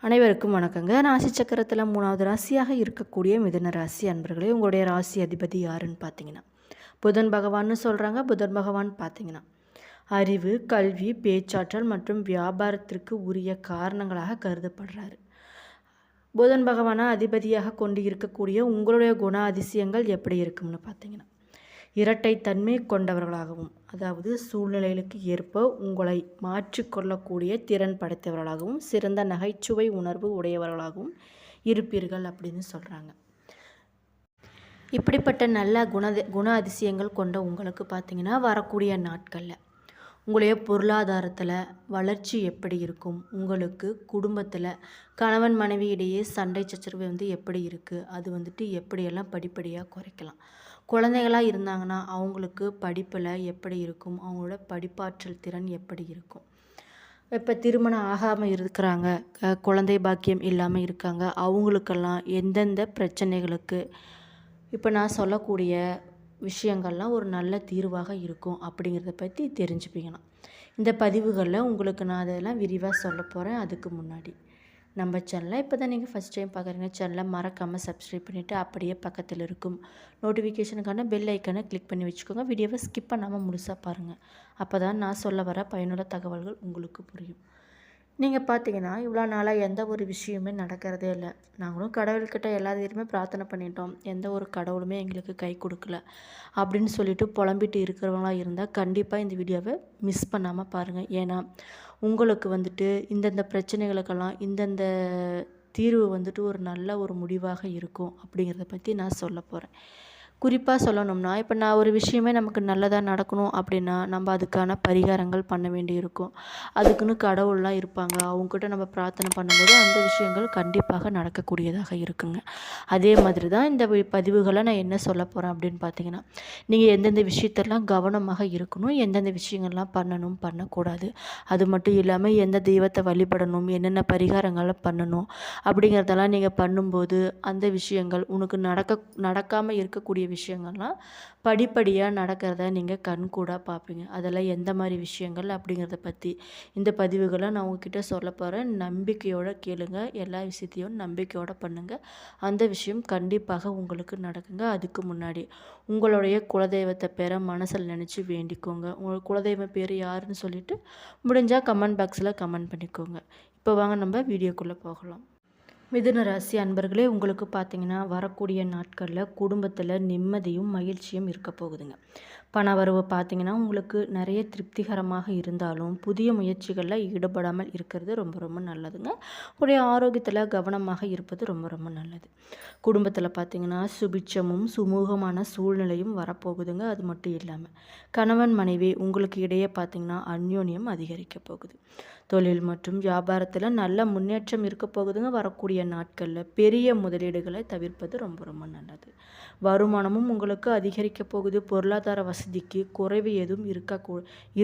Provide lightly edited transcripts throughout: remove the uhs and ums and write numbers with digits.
அனைவருக்கும் வணக்கங்க. ராசி சக்கரத்தில் 3வது ராசியாக இருக்கக்கூடிய மிதுன ராசி அன்பர்களே, உங்களுடைய ராசி அதிபதி யாருன்னு பார்த்தீங்கன்னா புதன் பகவான்னு சொல்கிறாங்க. புதன் பகவான் பார்த்தீங்கன்னா அறிவு, கல்வி, பேச்சாற்றல் மற்றும் வியாபாரத்திற்கு உரிய காரணங்களாக கருதப்படுறாரு. புதன் பகவானை அதிபதியாக கொண்டு இருக்கக்கூடிய உங்களுடைய குண அதிசயங்கள் எப்படி இருக்கும்னு பார்த்தீங்கன்னா இரட்டைத்தன்மை கொண்டவர்களாகவும், அதாவது சூழ்நிலைகளுக்கு ஏற்ப உங்களை மாற்றிக்கொள்ளக்கூடிய திறன் படைத்தவர்களாகவும், சிறந்த நகைச்சுவை உணர்வு உடையவர்களாகவும் இருப்பீர்கள் அப்படின்னு சொல்கிறாங்க. இப்படிப்பட்ட நல்ல குண அதிசயங்கள் கொண்ட உங்களுக்கு பார்த்திங்கன்னா வரக்கூடிய நாட்களில் உங்களுடைய பொருளாதாரத்தில் வளர்ச்சி எப்படி இருக்கும், உங்களுக்கு குடும்பத்தில் கணவன் மனைவி இடையே சண்டை சச்சரவு எப்படி இருக்குது, அது எப்படியெல்லாம் படிப்படியாக குறைக்கலாம், குழந்தைகளாக இருந்தாங்கன்னா அவங்களுக்கு படிப்பில் எப்படி இருக்கும், அவங்களோட படிப்பாற்றல் திறன் எப்படி இருக்கும், இப்போ திருமணம் ஆகாமல் இருக்கிறாங்க, குழந்தை பாக்கியம் இல்லாமல் இருக்காங்க, அவங்களுக்கெல்லாம் எந்தெந்த பிரச்சனைகளுக்கு இப்போ நான் சொல்லக்கூடிய விஷயங்கள்லாம் ஒரு நல்ல தீர்வாக இருக்கும் அப்படிங்கிறத பற்றி தெரிஞ்சுப்பீங்களாம். இந்த பதிவுகளில் உங்களுக்கு நான் அதெல்லாம் விரிவாக சொல்ல போகிறேன். அதுக்கு முன்னாடி நம்ம சேனலை இப்போ தான் நீங்கள் ஃபஸ்ட் டைம் பார்க்குறீங்க, சேனலை மறக்காமல் சப்ஸ்கிரைப் பண்ணிவிட்டு அப்படியே பக்கத்தில் இருக்கும் நோட்டிஃபிகேஷனுக்கான பெல் ஐக்கனை கிளிக் பண்ணி வச்சுக்கோங்க. வீடியோவை ஸ்கிப் பண்ணாமல் முழுசாக பாருங்கள். அப்போ தான் நான் சொல்ல வர பயனுள்ள தகவல்கள் உங்களுக்கு புரியும். நீங்கள் பார்த்தீங்கன்னா இவ்வளோ நாளாக எந்த ஒரு விஷயமே நடக்கிறதே இல்லை. நாங்களும் கடவுள்கிட்ட எல்லாத்தையுமே பிரார்த்தனை பண்ணிட்டோம், எந்த ஒரு கடவுளுமே எங்களுக்கு கை கொடுக்கல அப்படின்னு சொல்லிட்டு புலம்பிட்டு இருக்கிறவங்களாக இருந்தால் கண்டிப்பாக இந்த வீடியோவை மிஸ் பண்ணாமல் பாருங்கள். ஏன்னா உங்களுக்கு இந்தந்த பிரச்சனைகளுக்கெல்லாம் இந்தந்த தீர்வு ஒரு நல்ல ஒரு முடிவாக இருக்கும் அப்படிங்கிறத பற்றி நான் சொல்ல போகிறேன். குறிப்பாக சொல்லணும்னா, இப்போ நான் ஒரு விஷயமே நமக்கு நல்லதாக நடக்கணும் அப்படின்னா நம்ம அதுக்கான பரிகாரங்கள் பண்ண வேண்டி இருக்கும். அதுக்குன்னு கடவுள்லாம் இருப்பாங்க. அவங்கக்கிட்ட நம்ம பிரார்த்தனை பண்ணும்போது அந்த விஷயங்கள் கண்டிப்பாக நடக்கக்கூடியதாக இருக்குங்க. அதே மாதிரி தான் இந்த பதிவுகளை நான் என்ன சொல்ல போகிறேன் அப்படின்னு பார்த்தீங்கன்னா, நீங்கள் எந்தெந்த விஷயத்தெல்லாம் கவனமாக இருக்கணும், எந்தெந்த விஷயங்கள்லாம் பண்ணணும் பண்ணக்கூடாது, அது மட்டும் இல்லாமல் எந்த தெய்வத்தை வழிபடணும், என்னென்ன பரிகாரங்களை பண்ணணும் அப்படிங்கிறதெல்லாம் நீங்கள் பண்ணும்போது அந்த விஷயங்கள் உனக்கு நடக்காமல் இருக்கக்கூடிய விஷயங்கள்லாம் படிப்படியாக நடக்கிறத நீங்கள் கண்கூடாக பார்ப்பீங்க. அதெல்லாம் எந்த மாதிரி விஷயங்கள் அப்படிங்கிறத பற்றி இந்த பதிவுகளை நான் உங்ககிட்ட சொல்ல போகிறேன். நம்பிக்கையோடு கேளுங்க, எல்லா விஷயத்தையும் நம்பிக்கையோடு பண்ணுங்கள். அந்த விஷயம் கண்டிப்பாக உங்களுக்கு நடக்குங்க. அதுக்கு முன்னாடி உங்களுடைய குலதெய்வத்தை பேரை மனசில் நினச்சி வேண்டிக்கோங்க. உங்கள் குலதெய்வ பேர் யாருன்னு சொல்லிவிட்டு முடிஞ்சால் கமெண்ட் பாக்ஸில் கமெண்ட் பண்ணிக்கோங்க. இப்போ வாங்க நம்ம வீடியோக்குள்ளே போகலாம். மிதுன ராசி அன்பர்களே, உங்களுக்கு பார்த்தீங்கன்னா வரக்கூடிய நாட்களில் குடும்பத்தில் நிம்மதியும் மகிழ்ச்சியும் இருக்க போகுதுங்க. பண வரவு பார்த்தீங்கன்னா உங்களுக்கு நிறைய திருப்திகரமாக இருந்தாலும் புதிய முயற்சிகளில் ஈடுபடாமல் இருக்கிறது ரொம்ப ரொம்ப நல்லதுங்க. உடைய ஆரோக்கியத்தில் கவனமாக இருப்பது ரொம்ப ரொம்ப நல்லது. குடும்பத்தில் பார்த்தீங்கன்னா சுபிட்சமும் சுமூகமான சூழ்நிலையும் வரப்போகுதுங்க. அது மட்டும் இல்லாமல் கணவன் மனைவி உங்களுக்கு இடையே பார்த்தீங்கன்னா அந்யோன்யம் அதிகரிக்க போகுது. தொழில் மற்றும் வியாபாரத்தில் நல்ல முன்னேற்றம் இருக்க போகுதுங்க. வரக்கூடிய நாட்களில் பெரிய முதலீடுகளை தவிர்ப்பது ரொம்ப ரொம்ப நல்லது. வருமானமும் உங்களுக்கு அதிகரிக்க போகுது. பொருளாதார வசதிக்கு குறைவு எதுவும்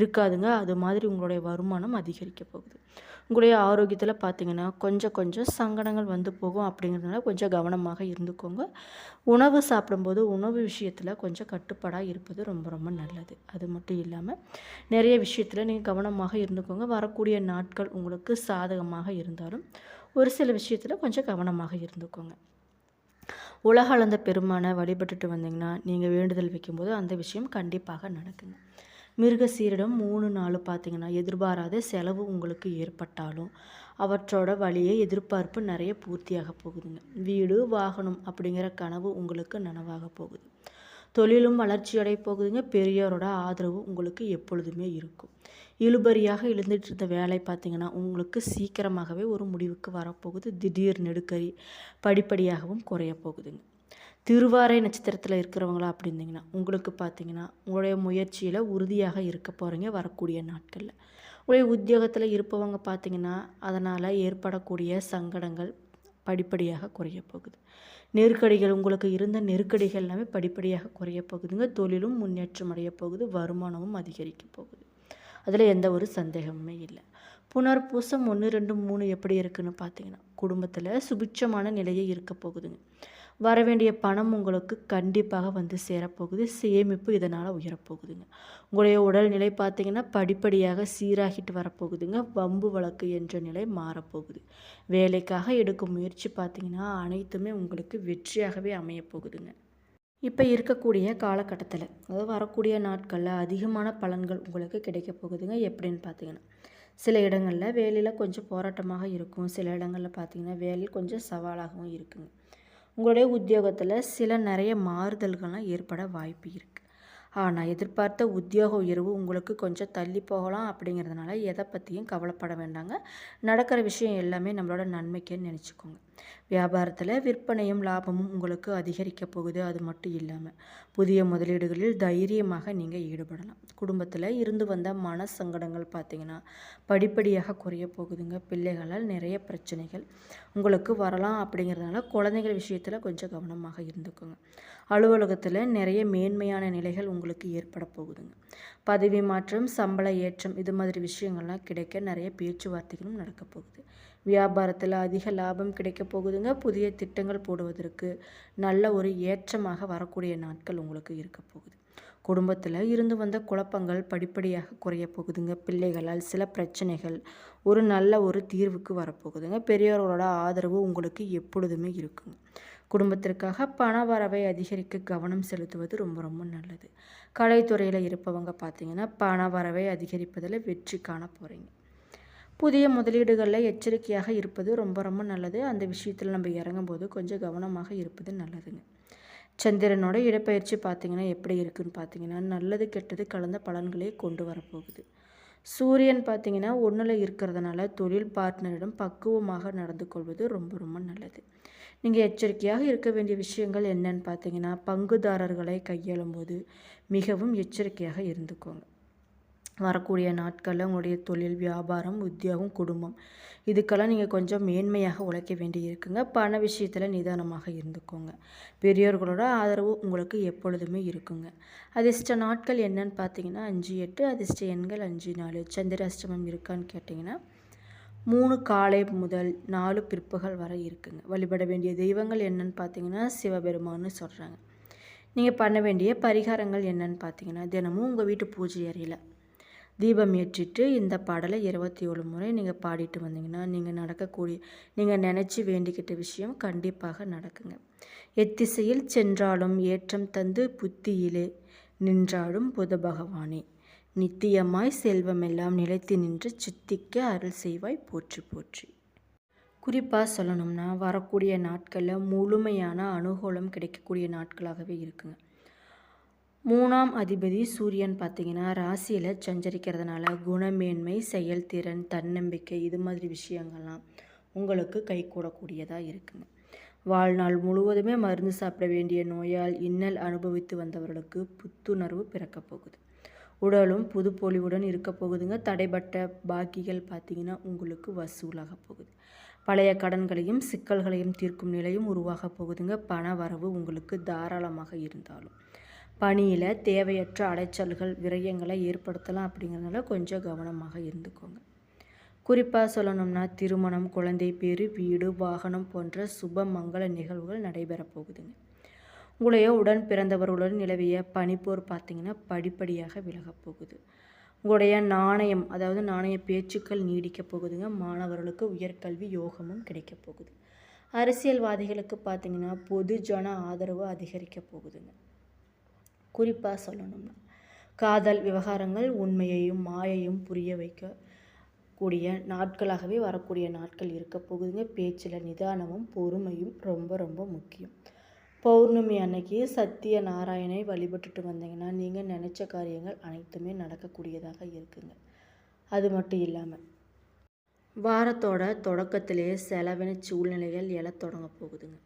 இருக்காதுங்க. அது மாதிரி உங்களுடைய வருமானம் அதிகரிக்க போகுது. உங்களுடைய ஆரோக்கியத்தில் பார்த்தீங்கன்னா கொஞ்சம் சங்கடங்கள் போகும். அப்படிங்கிறதுனால கொஞ்சம் கவனமாக இருந்துக்கோங்க. உணவு சாப்பிடும்போது உணவு விஷயத்தில் கொஞ்சம் கட்டுப்பாடாக இருப்பது ரொம்ப ரொம்ப நல்லது. அது மட்டும் இல்லாமல் நிறைய விஷயத்தில் நீங்கள் கவனமாக இருந்துக்கோங்க. வரக்கூடிய நாட்கள் உங்களுக்கு சாதகமாக இருந்தாலும் ஒரு சில விஷயத்தில் கொஞ்சம் கவனமாக இருந்துக்கோங்க. உலக அளந்த பெருமானை வழிபட்டுட்டு வந்தீங்கன்னா நீங்கள் வேண்டுதல் வைக்கும்போது அந்த விஷயம் கண்டிப்பாக நடக்குங்க. மிருகசீரிடம் 3-4 பார்த்தீங்கன்னா எதிர்பாராத செலவு உங்களுக்கு ஏற்பட்டாலும் அவற்றோட வழியை எதிர்பார்ப்பு நிறைய பூர்த்தியாக போகுதுங்க. வீடு வாகனம் அப்படிங்கிற கனவு உங்களுக்கு நனவாக போகுது. தொழிலும் வளர்ச்சியடைய போகுதுங்க. பெரியோரோட ஆதரவு உங்களுக்கு எப்பொழுதுமே இருக்கும். இழுபறியாக எழுந்துட்டு இருந்த வேலை பார்த்திங்கன்னா உங்களுக்கு சீக்கிரமாகவே ஒரு முடிவுக்கு வரப்போகுது. திடீர் நெருக்கடி படிப்படியாகவும் குறைய போகுதுங்க. திருவாரை நட்சத்திரத்தில் இருக்கிறவங்களா அப்படின்னிங்கன்னா உங்களுக்கு பார்த்திங்கன்னா உங்களுடைய முயற்சியில் உறுதியாக இருக்க போகிறீங்க. வரக்கூடிய நாட்களில் உங்களுடைய உத்தியோகத்தில் இருப்பவங்க பார்த்திங்கன்னா அதனால் ஏற்படக்கூடிய சங்கடங்கள் படிப்படியாக குறைய போகுது. நெருக்கடிகள் உங்களுக்கு இருந்த நெருக்கடிகள் எல்லாமே படிப்படியாக குறைய போகுதுங்க. தொழிலும் முன்னேற்றம் அடைய போகுது. வருமானமும் அதிகரிக்க போகுது. அதில் எந்த ஒரு சந்தேகமுமே இல்லை. புனர்பூசம் 1, 2, 3 எப்படி இருக்குன்னு பார்த்தீங்கன்னா குடும்பத்தில் சுபிட்சமான நிலையை இருக்க போகுதுங்க. வரவேண்டிய பணம் உங்களுக்கு கண்டிப்பாக வந்து சேரப்போகுது. சேமிப்பு இதனால் உயரப்போகுதுங்க. உங்களுடைய உடல்நிலை பார்த்திங்கன்னா படிப்படியாக சீராகிட்டு வரப்போகுதுங்க. வம்பு வழக்கு என்ற நிலை மாறப்போகுது. வேலைக்காக எடுக்கும் முயற்சி பார்த்திங்கன்னா அனைத்துமே உங்களுக்கு வெற்றியாகவே அமையப்போகுதுங்க. இப்போ இருக்கக்கூடிய காலகட்டத்தில், அதாவது வரக்கூடிய நாட்களில் அதிகமான பலன்கள் உங்களுக்கு கிடைக்க போகுதுங்க. எப்படின்னு பார்த்தீங்கன்னா, சில இடங்களில் வேலையில் கொஞ்சம் போராட்டமாக இருக்கும். சில இடங்களில் பார்த்தீங்கன்னா வேலை கொஞ்சம் சவாலாகவும் இருக்குங்க. உங்களுடைய உத்தியோகத்தில் சில நிறைய மாறுதல்கள்லாம் ஏற்பட வாய்ப்பு இருக்குது. ஆனால் எதிர்பார்த்த உத்தியோக உயர்வு உங்களுக்கு கொஞ்சம் தள்ளி போகலாம். அப்படிங்கிறதுனால எதை பற்றியும் கவலைப்பட வேண்டாங்க. நடக்கிற விஷயம் எல்லாமே நம்மளோட நன்மைக்குன்னு நினச்சிக்கோங்க. வியாபாரத்தில் விற்பனையும் லாபமும் உங்களுக்கு அதிகரிக்க போகுது. அது மட்டும் இல்லாமல் புதிய முதலீடுகளில் தைரியமாக நீங்கள் ஈடுபடலாம். குடும்பத்தில் இருந்து வந்த மன சங்கடங்கள் பார்த்திங்கன்னா படிப்படியாக குறைய போகுதுங்க. பிள்ளைகளால் நிறைய பிரச்சனைகள் உங்களுக்கு வரலாம். அப்படிங்கிறதுனால குழந்தைகள் விஷயத்தில் கொஞ்சம் கவனமாக இருந்துக்கோங்க. அலுவலகத்தில் நிறைய மேன்மையான நிலைகள் உங்களுக்கு ஏற்பட போகுதுங்க. பதவி மாற்றம், சம்பள ஏற்றம், இது மாதிரி விஷயங்கள்லாம் கிடைக்க நிறைய பேச்சுவார்த்தைகளும் நடக்க போகுது. வியாபாரத்தில் அதிக லாபம் கிடைக்க போகுதுங்க. புதிய திட்டங்கள் போடுவதற்கு நல்ல ஒரு ஏற்றமாக வரக்கூடிய நாட்கள் உங்களுக்கு இருக்க போகுது. குடும்பத்தில் இருந்து வந்த குழப்பங்கள் படிப்படியாக குறைய போகுதுங்க. பிள்ளைகளால் சில பிரச்சனைகள் ஒரு நல்ல ஒரு தீர்வுக்கு வரப்போகுதுங்க. பெரியவர்களோட ஆதரவு உங்களுக்கு எப்பொழுதுமே இருக்குங்க. குடும்பத்திற்காக பண வரவை அதிகரிக்க கவனம் செலுத்துவது ரொம்ப ரொம்ப நல்லது. கலைத்துறையில் இருப்பவங்க பார்த்தீங்கன்னா பண வரவை அதிகரிப்பதில் வெற்றி காண போகிறீங்க. புதிய முதலீடுகளில் எச்சரிக்கையாக இருப்பது ரொம்ப ரொம்ப நல்லது. அந்த விஷயத்தில் நம்ம இறங்கும்போது கொஞ்சம் கவனமாக இருப்பது நல்லதுங்க. சந்திரனோட இடப்பெயர்ச்சி பார்த்திங்கன்னா எப்படி இருக்குதுன்னு பார்த்தீங்கன்னா நல்லது கெட்டது கலந்த பலன்களே கொண்டு வரப்போகுது. சூரியன் பார்த்திங்கன்னா ஒன்றில் இருக்கிறதுனால தொழில் பார்ட்னரிடம் பக்குவமாக நடந்து கொள்வது ரொம்ப ரொம்ப நல்லது. நீங்கள் எச்சரிக்கையாக இருக்க வேண்டிய விஷயங்கள் என்னன்னு பார்த்தீங்கன்னா பங்குதாரர்களை கையாளும் போது மிகவும் எச்சரிக்கையாக இருந்துக்கோங்க. வரக்கூடிய நாட்களில் உங்களுடைய தொழில், வியாபாரம், உத்தியோகம், குடும்பம் இதுக்கெல்லாம் நீங்கள் கொஞ்சம் மேன்மையாக உழைக்க வேண்டி இருக்குங்க. பண விஷயத்தில் நிதானமாக இருந்துக்கோங்க. பெரியோர்களோட ஆதரவு உங்களுக்கு எப்பொழுதுமே இருக்குங்க. அதிர்ஷ்ட நாட்கள் என்னன்னு பார்த்தீங்கன்னா 5-8, அதிர்ஷ்ட எண்கள் 5-4. சந்திர அஷ்டமம் இருக்கான்னு கேட்டிங்கன்னா 3 காலை முதல் 4 பிற்பகல் வரை இருக்குங்க. வழிபட வேண்டிய தெய்வங்கள் என்னன்னு பார்த்தீங்கன்னா சிவபெருமான்னு சொல்கிறாங்க. நீங்கள் பண்ண வேண்டிய பரிகாரங்கள் என்னன்னு பார்த்தீங்கன்னா தினமும் உங்கள் வீட்டு பூஜை அறையில் தீபம் ஏற்றிட்டு இந்த பாடலை 27 முறை நீங்கள் பாடிட்டு வந்தீங்கன்னா நீங்கள் நினச்சி வேண்டிக்கிட்ட விஷயம் கண்டிப்பாக நடக்குங்க. எத்திசையில் சென்றாலும் ஏற்றம் தந்து புத்தியிலே நின்றாடும் புத பகவானே, நித்தியமாய் செல்வமெல்லாம் நிலைத்து நின்று சித்திக்க அருள் செய்வாய் போற்றி போற்றி. குறிப்பாக சொல்லணும்னா வரக்கூடிய நாட்களில் முழுமையான அனுகூலம் கிடைக்கக்கூடிய நாட்களாகவே இருக்குங்க. 3ஆம் அதிபதி சூரியன் பார்த்திங்கன்னா ராசியில் சஞ்சரிக்கிறதுனால குணமேன்மை, செயல்திறன், தன்னம்பிக்கை இது மாதிரி விஷயங்கள்லாம் உங்களுக்கு கைகூடக்கூடியதாக இருக்குங்க. வாழ்நாள் முழுவதுமே மருந்து சாப்பிட வேண்டிய நோயால் இன்னல் அனுபவித்து வந்தவர்களுக்கு புத்துணர்வு பிறக்க போகுது. உடலும் புதுப்பொலிவுடன் இருக்க போகுதுங்க. தடைப்பட்ட பாக்கிகள் பார்த்திங்கன்னா உங்களுக்கு வசூலாக போகுது. பழைய கடன்களையும் சிக்கல்களையும் தீர்க்கும் நிலையும் உருவாக போகுதுங்க. பண வரவு உங்களுக்கு தாராளமாக இருந்தாலும் பணியில் தேவையற்ற அலைச்சல்கள், விரயங்களை ஏற்படுத்தலாம். அப்படிங்கிறதுனால கொஞ்சம் கவனமாக இருந்துக்கோங்க. குறிப்பாக சொல்லணும்னா திருமணம், குழந்தை பேரு, வீடு, வாகனம் போன்ற சுப மங்கள நிகழ்வுகள் நடைபெறப் போகுதுங்க. உங்களுடைய உடன் பிறந்தவர்களுடன் நிலவிய பனிப்போர் பார்த்திங்கன்னா படிப்படியாக விலகப் போகுது. உங்களுடைய நாணயம், அதாவது நாணய பேச்சுக்கள் நீடிக்க போகுதுங்க. மாணவர்களுக்கு உயர்கல்வி யோகமும் கிடைக்க போகுது. அரசியல்வாதிகளுக்கு பார்த்திங்கன்னா பொது ஜன ஆதரவு அதிகரிக்க போகுதுங்க. குறிப்பாக சொல்லணும்னா காதல் விவகாரங்கள் உண்மையையும் மாயையும் புரிய வைக்கக்கூடிய நாட்களாகவே வரக்கூடிய நாட்கள் இருக்க போகுதுங்க. பேச்சில் நிதானமும் பொறுமையும் ரொம்ப ரொம்ப முக்கியம். பௌர்ணமி அன்னைக்கு சத்திய நாராயணை வழிபட்டுட்டு வந்தீங்கன்னா நீங்கள் நினச்ச காரியங்கள் அனைத்துமே நடக்கக்கூடியதாக இருக்குங்க. அது மட்டும் இல்லாமல் வாரத்தோட தொடக்கத்திலேயே செலவின சூழ்நிலைகள் எழத் தொடங்க போகுதுங்க.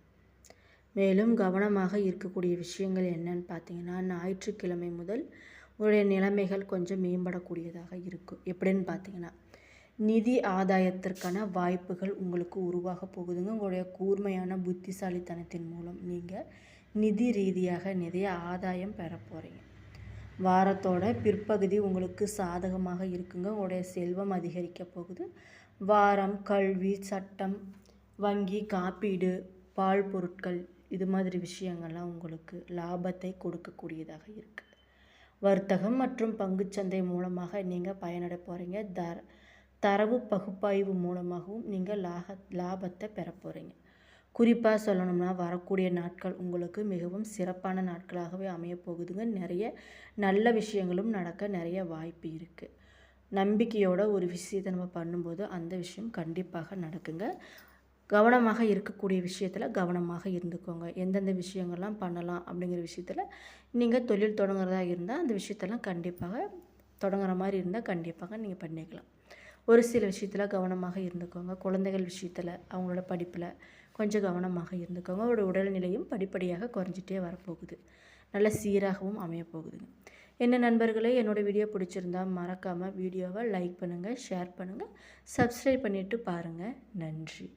மேலும் கவனமாக இருக்கக்கூடிய விஷயங்கள் என்னன்னு பார்த்தீங்கன்னா ஞாயிற்றுக்கிழமை முதல் உங்களுடைய நிலைமைகள் கொஞ்சம் மேம்படக்கூடியதாக இருக்கும். எப்படின்னு பார்த்தீங்கன்னா நிதி ஆதாயத்திற்கான வாய்ப்புகள் உங்களுக்கு உருவாக போகுதுங்க. உங்களுடைய கூர்மையான புத்திசாலித்தனத்தின் மூலம் நீங்கள் நிதி ரீதியாக நிறைய ஆதாயம் பெற போகிறீங்க. வாரத்தோட பிற்பகுதி உங்களுக்கு சாதகமாக இருக்குங்க. உங்களுடைய செல்வம் அதிகரிக்க போகுது. வாரம் கல்வி, சட்டம், வங்கி, காப்பீடு, பால் பொருட்கள் இது மாதிரி விஷயங்கள்லாம் உங்களுக்கு லாபத்தை கொடுக்கக்கூடியதாக இருக்குது. வர்த்தகம் மற்றும் பங்குச்சந்தை மூலமாக நீங்கள் பயனடை போகிறீங்க. தரவு பகுப்பாய்வு மூலமாகவும் நீங்கள் லாபத்தை பெற போகிறீங்க. குறிப்பாக சொல்லணும்னா வரக்கூடிய நாட்கள் உங்களுக்கு மிகவும் சிறப்பான நாட்களாகவே அமையப்போகுதுங்க. நிறைய நல்ல விஷயங்களும் நடக்க நிறைய வாய்ப்பு இருக்குது. நம்பிக்கையோட ஒரு விஷயத்தை நம்ம பண்ணும்போது அந்த விஷயம் கண்டிப்பாக நடக்குங்க. கவனமாக இருக்கக்கூடிய விஷயத்தில் கவனமாக இருந்துக்கோங்க. எந்தெந்த விஷயங்கள்லாம் பண்ணலாம் அப்படிங்கிற விஷயத்தில் நீங்கள் தொழில் தொடங்குறதா இருந்தால் அந்த விஷயத்தெல்லாம் கண்டிப்பாக தொடங்குற மாதிரி இருந்தால் கண்டிப்பாக நீங்கள் பண்ணிக்கலாம். ஒரு சில விஷயத்தில் கவனமாக இருந்துக்கோங்க. குழந்தைகள் விஷயத்தில் அவங்களோட படிப்பில் கொஞ்சம் கவனமாக இருந்துக்கோங்க. அவரோட உடல்நிலையும் படிப்படியாக குறைஞ்சிட்டே வரப்போகுது. நல்ல சீராகவும் அமையப்போகுதுங்க. என்ன நண்பர்களே, என்னோடய வீடியோ பிடிச்சிருந்தா மறக்காமல் வீடியோவை லைக் பண்ணுங்கள், ஷேர் பண்ணுங்கள், சப்ஸ்கிரைப் பண்ணிவிட்டு பாருங்கள். நன்றி.